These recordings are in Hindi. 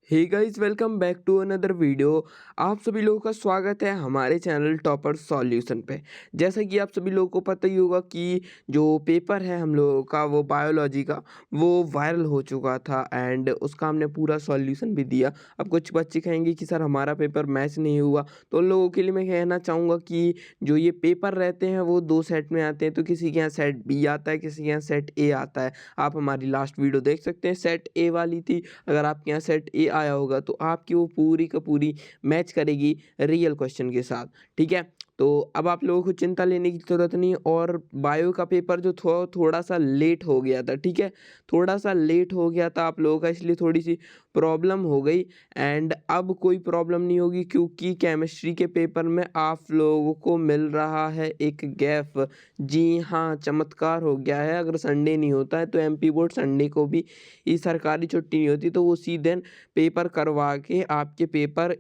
Hey guys, welcome back to another video. आप सभी लोगों का स्वागत है हमारे चैनल टॉपर सॉल्यूशन पे। जैसा कि आप सभी लोगों को पता ही होगा कि जो पेपर है हम लोगों का वो बायोलॉजी का वो वायरल हो चुका था एंड उसका हमने पूरा सॉल्यूशन भी दिया। अब कुछ बच्चे कहेंगे कि सर हमारा पेपर मैच नहीं हुआ, तो उन लोगों के लिए मैं कहना चाहूँगा कि जो ये पेपर रहते हैं वो दो सेट में आते हैं। तो किसी के यहाँ सेट बी आता है, किसी के यहाँ सेट ए आता है। आप हमारी लास्ट वीडियो देख सकते हैं, सेट ए वाली थी। अगर आपके यहाँ सेट ए आया होगा तो आपकी वो पूरी का पूरी मैच करेगी रियल क्वेश्चन के साथ। ठीक है, तो अब आप लोगों को चिंता लेने की ज़रूरत नहीं। और बायो का पेपर जो थोड़ा सा लेट हो गया था, ठीक है, थोड़ा सा लेट हो गया था आप लोगों का, इसलिए थोड़ी सी प्रॉब्लम हो गई। एंड अब कोई प्रॉब्लम नहीं होगी क्योंकि केमिस्ट्री के पेपर में आप लोगों को मिल रहा है एक गैप। जी हाँ, चमत्कार हो गया है। अगर संडे नहीं होता है तो एमपी बोर्ड संडे को भी ये सरकारी छुट्टी नहीं होती, तो वो उसी दिन पेपर करवा के आपके पेपर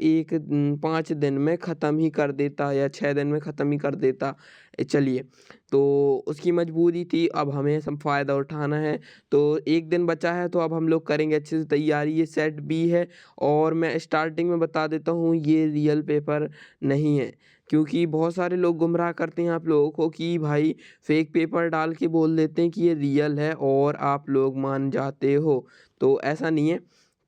5 दिन में ख़त्म ही कर देता या 6 दिन में ख़त्म ही कर देता। चलिए, तो उसकी मजबूरी थी, अब हमें सब फ़ायदा उठाना है। तो 1 दिन बचा है तो अब हम लोग करेंगे अच्छे से तैयारी। ये सेट बी है और मैं स्टार्टिंग में बता देता हूँ ये रियल पेपर नहीं है। क्योंकि बहुत सारे लोग गुमराह करते हैं आप लोगों को कि भाई फेक पेपर डाल के बोल देते हैं कि ये रियल है और आप लोग मान जाते हो। तो ऐसा नहीं है।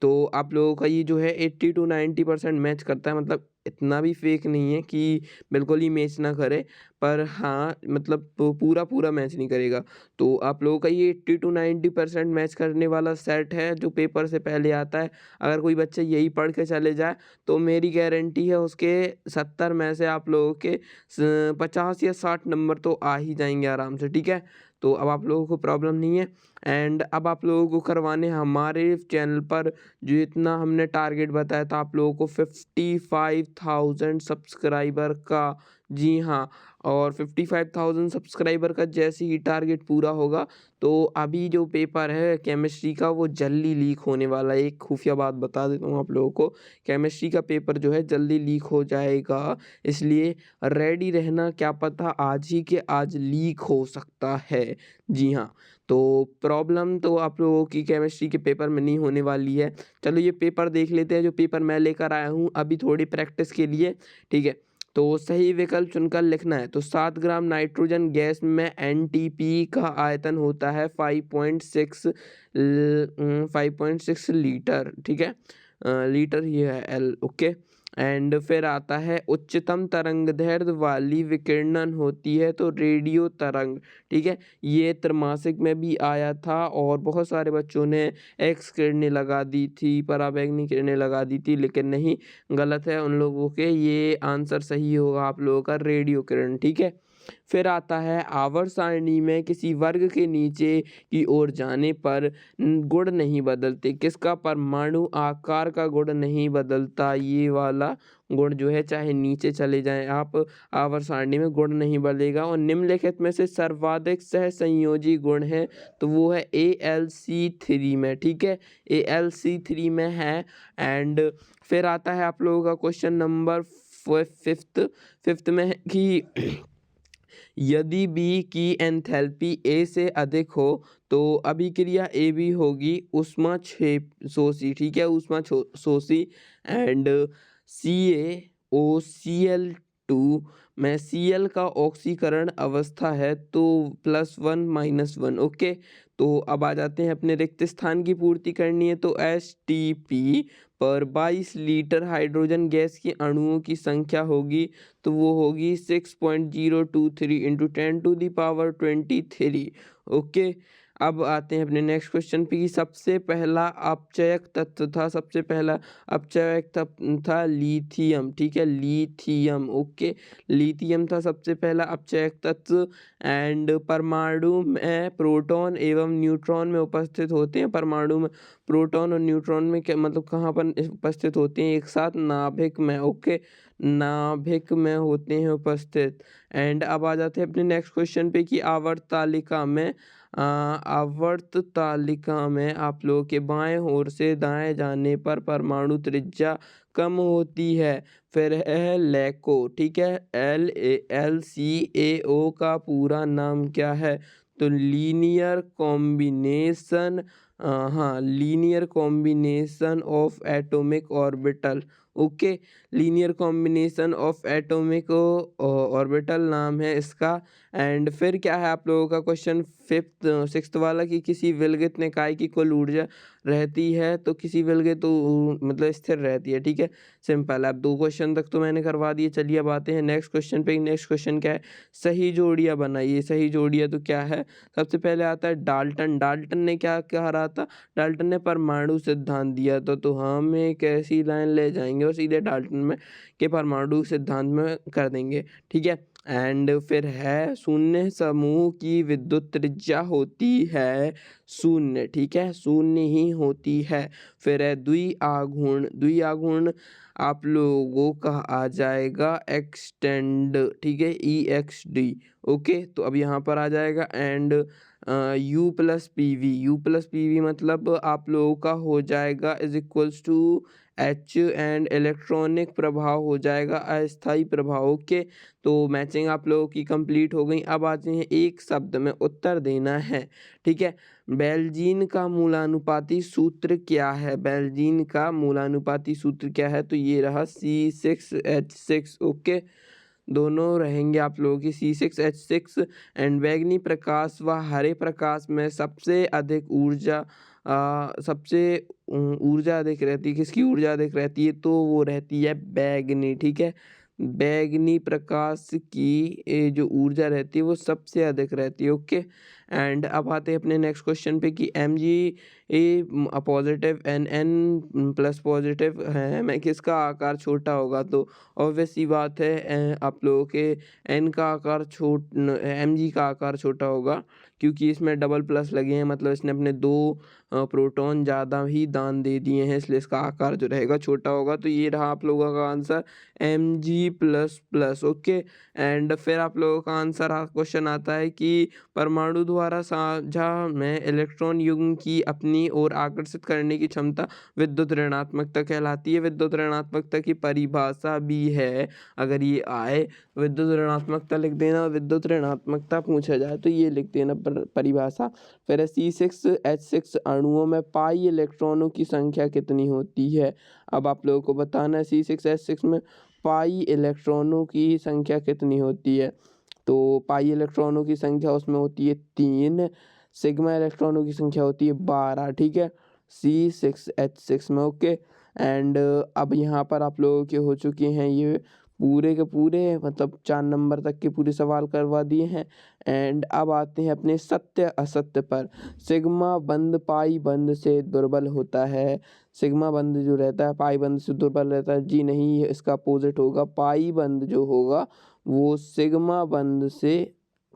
तो आप लोगों का ये जो है 80 टू 90% मैच करता है, मतलब इतना भी फेक नहीं है कि बिल्कुल ही मैच ना करे। पर हाँ, मतलब पूरा मैच नहीं करेगा। तो आप लोगों का ये 80 टू 90% मैच करने वाला सेट है जो पेपर से पहले आता है। अगर कोई बच्चा यही पढ़ के चले जाए तो मेरी गारंटी है उसके 70 में से आप लोगों के 50 या 60 नंबर तो आ ही जाएँगे आराम से, ठीक है? तो अब आप लोगों को प्रॉब्लम नहीं है। एंड अब आप लोगों को करवाने हैं हमारे चैनल पर जो इतना हमने टारगेट बताया था आप लोगों को 55,000 सब्सक्राइबर का। जी हाँ, और 55,000 सब्सक्राइबर का जैसे ही टारगेट पूरा होगा तो अभी जो पेपर है केमिस्ट्री का वो जल्दी लीक होने वाला है। एक खुफिया बात बता देता हूँ आप लोगों को, केमिस्ट्री का पेपर जो है जल्दी लीक हो जाएगा, इसलिए रेडी रहना, क्या पता आज ही के आज लीक हो सकता है। जी हाँ, तो प्रॉब्लम तो आप लोगों की केमिस्ट्री के पेपर में नहीं होने वाली है। चलो ये पेपर देख लेते हैं जो पेपर मैं लेकर आया हूँ अभी थोड़ी प्रैक्टिस के लिए, ठीक है? तो सही विकल्प चुनकर लिखना है। तो 7 ग्राम नाइट्रोजन गैस में एनटीपी का आयतन होता है 5.6 लीटर, ठीक है? लीटर ये है एल, ओके। एंड फिर आता है उच्चतम तरंगदैर्घ्य वाली विकिरणन होती है तो रेडियो तरंग, ठीक है? ये त्रैमासिक में भी आया था और बहुत सारे बच्चों ने एक्स किरणें लगा दी थी, पराबैंगनी किरणें लगा दी थी, लेकिन नहीं, गलत है उन लोगों के। ये आंसर सही होगा आप लोगों का रेडियो किरण, ठीक है? फिर आता है आवर्त सारणी में किसी वर्ग के नीचे की ओर जाने पर गुण नहीं बदलते। किसका परमाणु आकार का गुण नहीं बदलता? ये वाला गुण जो है चाहे नीचे चले जाएँ आप आवर्त सारणी में गुण नहीं बदलेगा। और निम्नलिखित में से सर्वाधिक सहसंयोजी गुण है तो वो है AlC3 में, ठीक है? AlC3 में है। एंड फिर आता है आप लोगों का क्वेश्चन नंबर फिफ्थ में है कि यदि बी की एंथैल्पी ए से अधिक हो तो अभिक्रिया ए बी होगी ऊष्मा शोषी, ठीक है? ऊष्मा शोषी। एंड CaOCl2 में Cl का ऑक्सीकरण अवस्था है तो +1 -1, ओके। तो अब आ जाते हैं अपने रिक्त स्थान की पूर्ति करनी है तो STP पर 22 लीटर हाइड्रोजन गैस के अणुओं की संख्या होगी तो वो होगी 6.023 इंटू 10⁻23, ओके। अब आते हैं अपने नेक्स्ट क्वेश्चन पे कि सबसे पहला अपचयक तत्व था, सबसे पहला अपचयक तत्व था लिथियम, ठीक है? Lithium, okay. लिथियम था सबसे पहला अपचयक तत्व। एंड परमाणु में प्रोटॉन एवं न्यूट्रॉन में उपस्थित होते हैं। परमाणु में प्रोटॉन और न्यूट्रॉन में क्या मतलब कहाँ पर उपस्थित होते हैं? एक साथ नाभिक में, ओके, नाभिक में होते हैं उपस्थित। एंड अब आ जाते हैं अपने नेक्स्ट क्वेश्चन पे कि आवर्त तालिका में आप लोगों के बाएं ओर से दाएं जाने पर परमाणु त्रिज्या कम होती है। फिर है LECO, ठीक है? LCAO का पूरा नाम क्या है? तो लीनियर कॉम्बिनेशन हाँ, linear combination of atomic orbital. Okay, linear combination of atomic orbital नाम है इसका। एंड फिर क्या है आप लोगों का क्वेश्चन फिफ्थ सिक्स्थ वाला कि किसी विलगित निकाय की कुल ऊर्जा रहती है, तो किसी विलगित तो मतलब स्थिर रहती है। ठीक है, सिंपल। अब 2 क्वेश्चन तक तो मैंने करवा दिए। चलिए अब आते हैं नेक्स्ट क्वेश्चन पे। नेक्स्ट क्वेश्चन क्या है, सही जोड़ियाँ बनाइए। सही जोड़ियाँ तो क्या है, सबसे पहले आता है डाल्टन। डाल्टन ने क्या कहा रहा था, डाल्टन ने परमाणु सिद्धांत दिया था। तो हम एक ऐसी लाइन ले जाएंगे और सीधे डाल्टन में के परमाणु सिद्धांत में कर देंगे। ठीक है, एंड फिर है शून्य समूह की विद्युत त्रिज्या होती है शून्य। ठीक है, शून्य ही होती है। फिर है द्विआघूर्ण। द्विआघूर्ण आप लोगों का आ जाएगा एक्सटेंड। ठीक है, EXD। ओके, तो अब यहाँ पर आ जाएगा and U plus P V. U plus P V मतलब आप लोगों का हो जाएगा is equals to H and electronic प्रभाव हो जाएगा अस्थाई प्रभाव। ओके, तो मैचिंग आप लोगों की कंप्लीट हो गई। अब आते हैं एक शब्द में उत्तर देना है। ठीक है, बेल्जीन का मूलानुपाती सूत्र क्या है। बेल्जीन का मूलानुपाती सूत्र क्या है, तो ये रहा C6H6। ओके, दोनों रहेंगे आप लोगों की C6H6। एंड बैंगनी प्रकाश व हरे प्रकाश में सबसे अधिक ऊर्जा सबसे ऊर्जा अधिक रहती है। किसकी ऊर्जा अधिक रहती है, तो वो रहती है बैंगनी। ठीक है, बैंगनी प्रकाश की जो ऊर्जा रहती है वो सबसे अधिक रहती है। ओके, एंड अब आते हैं अपने नेक्स्ट क्वेश्चन पे कि Mg positive N plus positive है में किसका आकार छोटा होगा। तो ऑब्वियस सी बात है आप लोगों के N का आकार Mg का आकार छोटा होगा, क्योंकि इसमें डबल प्लस लगे हैं, मतलब इसने अपने 2 प्रोटॉन ज़्यादा ही दान दे दिए हैं, इसलिए इसका आकार जो रहेगा छोटा होगा। तो ये रहा आप लोगों का answer Mg plus plus. Okay, and फिर आप लोगों का आंसर क्वेश्चन आता है कि परमाणु द्वारा साझा में इलेक्ट्रॉन युग्म की अपनी ओर आकर्षित करने की क्षमता विद्युत ऋणात्मकता कहलाती है। विद्युत ऋणात्मकता की परिभाषा भी है, अगर ये आए विद्युत ऋणात्मकता लिख देना। विद्युत ऋणात्मकता पूछा जाए तो ये लिख देना परिभाषा। फिर C6H6 अणुओं में पाई इलेक्ट्रॉनों की संख्या कितनी होती है। अब आप लोगों को बताना है C6H6 में पाई इलेक्ट्रॉनों की संख्या कितनी होती है। तो पाई इलेक्ट्रॉनों की संख्या उसमें होती है 3, सिग्मा इलेक्ट्रॉनों की संख्या होती है 12। ठीक है, C6H6 में। ओके, एंड अब यहाँ पर आप लोगों के हो चुके हैं ये पूरे के पूरे, मतलब 4 नंबर तक के पूरे सवाल करवा दिए हैं। एंड अब आते हैं अपने सत्य असत्य पर। सिग्मा बंद पाई बंद से दुर्बल होता है। सिग्मा बंद जो रहता है पाई बंद से दुर्बल रहता है। जी नहीं, इसका अपोजिट होगा। पाई बंद जो होगा वो सिग्मा बंद से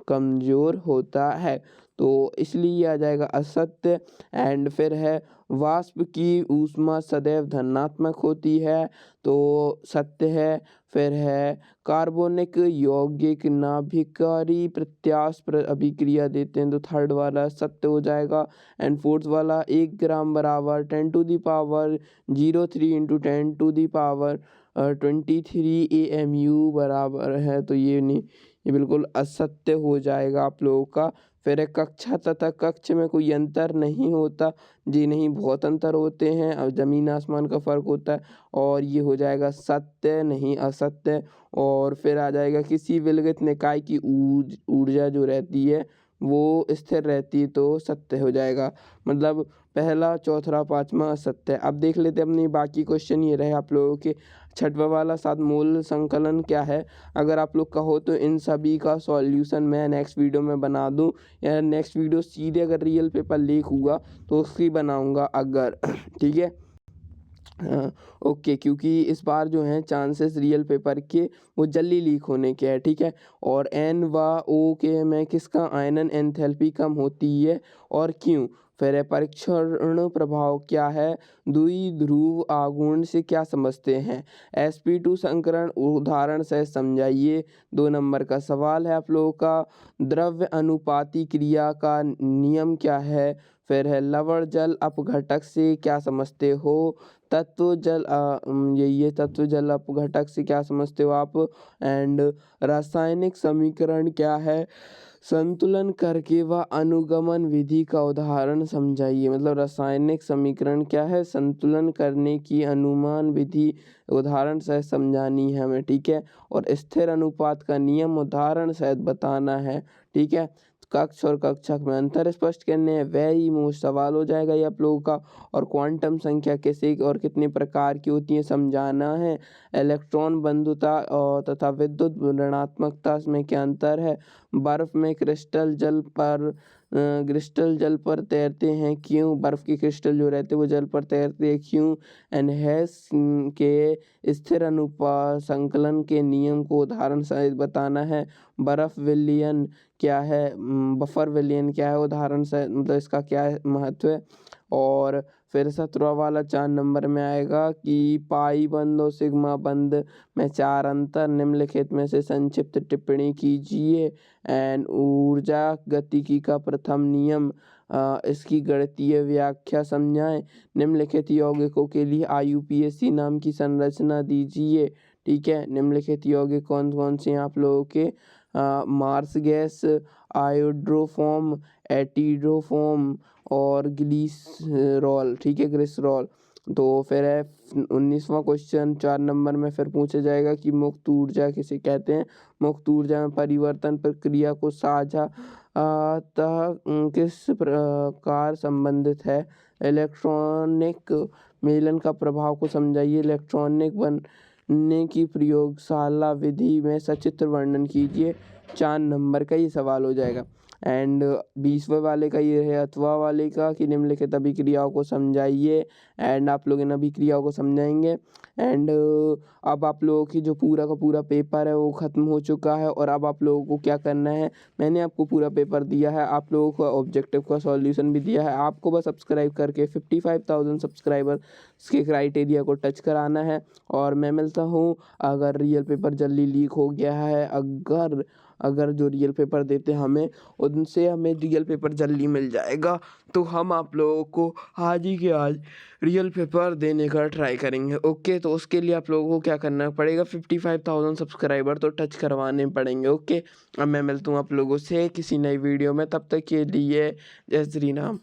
कमज़ोर होता है, तो इसलिए आ जाएगा असत्य। एंड फिर है वाष्प की ऊष्मा सदैव धनात्मक होती है, तो सत्य है। फिर है कार्बनिक यौगिक नाभिकारी प्रत्यास्थ अभिक्रिया देते हैं, तो थर्ड वाला सत्य हो जाएगा। एंड फोर्थ वाला 1 ग्राम बराबर 10⁻03 × 10⁻23 AMU बराबर है, तो ये नहीं, ये बिल्कुल असत्य हो जाएगा आप लोगों का। फिर है कक्षा तथा कक्ष में कोई अंतर नहीं होता। जी नहीं, बहुत अंतर होते हैं और ज़मीन आसमान का फ़र्क होता है, और ये हो जाएगा सत्य नहीं असत्य। और फिर आ जाएगा किसी विलगित निकाय की ऊर्जा जो रहती है वो स्थिर रहती है, तो सत्य हो जाएगा। मतलब पहला चौथा पाँचवा असत्य। अब देख लेते हैं अपनी बाकी क्वेश्चन। ये रहे आप लोगों के छठवा वाला 7 मूल संकलन क्या है। अगर आप लोग कहो तो इन सभी का सॉल्यूशन मैं नेक्स्ट वीडियो में बना दूं, या नेक्स्ट वीडियो सीधे अगर रियल पेपर लीक हुआ तो उसकी बनाऊंगा अगर ठीक है। ओके, क्योंकि इस बार जो है चांसेस रियल पेपर के वो जल्दी लीक होने के हैं। ठीक है, और N व O के में किसका आयनन एंथैल्पी कम होती है और क्यों। फिर है परीक्षण प्रभाव क्या है। द्विध्रुव आघूर्ण से क्या समझते हैं। sp2 संकरण उदाहरण से समझाइए। 2 नंबर का सवाल है आप लोगों का। द्रव्य अनुपाती क्रिया का नियम क्या है। फिर है लवण जल अपघटक से क्या समझते हो। तत्व जल ये तत्व जल अपघटक से क्या समझते हो आप। एंड रासायनिक समीकरण क्या है। संतुलन करके व अनुगमन विधि का उदाहरण समझाइए। मतलब रासायनिक समीकरण क्या है, संतुलन करने की अनुमान विधि उदाहरण सहित समझानी है हमें, ठीक है। और स्थिर अनुपात का नियम उदाहरण सहित बताना है, ठीक है। कक्ष और कक्षक में अंतर स्पष्ट करने हैं, वह ही मोस्ट सवाल हो जाएगा ये आप लोगों का। और क्वांटम संख्या कैसे और कितने प्रकार की होती है समझाना है। इलेक्ट्रॉन बंधुता और तथा विद्युत ऋणात्मकता में क्या अंतर है। बर्फ में क्रिस्टल जल पर तैरते हैं क्यों, बर्फ के क्रिस्टल जो रहते हैं वो जल पर तैरते हैं क्यों। एनहेस के स्थिर अनुपात संकलन के नियम को उदाहरण सहित बताना है। बर्फ विलयन क्या है, बफर विलयन क्या है उदाहरण से, मतलब इसका क्या है महत्व है। और फिर 17वां वाला 4 नंबर में आएगा कि पाई बंद और सिग्मा बंद में 4 अंतर, निम्नलिखित में से संक्षिप्त टिप्पणी कीजिए। एंड ऊर्जा गतिकी का प्रथम नियम, इसकी गणितीय व्याख्या समझाएं। निम्नलिखित यौगिकों के लिए IUPAC नाम की संरचना दीजिए, ठीक है। निम्नलिखित यौगिक कौन कौन से हैं आप लोगों के, मार्स गैस, आयोड्रोफॉर्म, एटिडोफॉर्म और ग्लिसरॉल, ठीक है, ग्लिसरॉल। तो फिर है 19वां क्वेश्चन 4 नंबर में फिर पूछा जाएगा कि मुक्त ऊर्जा किसे कहते हैं। मुक्त ऊर्जा में परिवर्तन प्रक्रिया को साझा किस प्रकार संबंधित है। इलेक्ट्रॉनिक मेलन का प्रभाव को समझाइए। इलेक्ट्रॉनिक बनने की प्रयोगशाला विधि में सचित्र वर्णन कीजिए। 4 नंबर का ये सवाल हो जाएगा। एंड 20वें वाले का ये है अथवा वाले का कि निम्नलिखित अभिक्रियाओं को समझाइए। एंड आप लोग इन अभिक्रियाओं को समझाएंगे। एंड अब आप लोगों की जो पूरा का पूरा पेपर है वो ख़त्म हो चुका है। और अब आप लोगों को क्या करना है, मैंने आपको पूरा पेपर दिया है, आप लोगों को ऑब्जेक्टिव का सॉल्यूशन भी दिया है। आपको बस सब्सक्राइब करके 55,000 सब्सक्राइबर्स के क्राइटेरिया को टच कराना है। और मैं मिलता हूँ, अगर रियल पेपर जल्दी लीक हो गया है, अगर जो रियल पेपर देते हैं हमें, उनसे हमें रियल पेपर जल्दी मिल जाएगा, तो हम आप लोगों को आज ही के आज रियल पेपर देने का ट्राई करेंगे। ओके, तो उसके लिए आप लोगों को क्या करना पड़ेगा, 55,000 सब्सक्राइबर तो टच करवाने पड़ेंगे। ओके, अब मैं मिलता हूँ आप लोगों से किसी नई वीडियो में, तब तक के लिए जय श्री राम।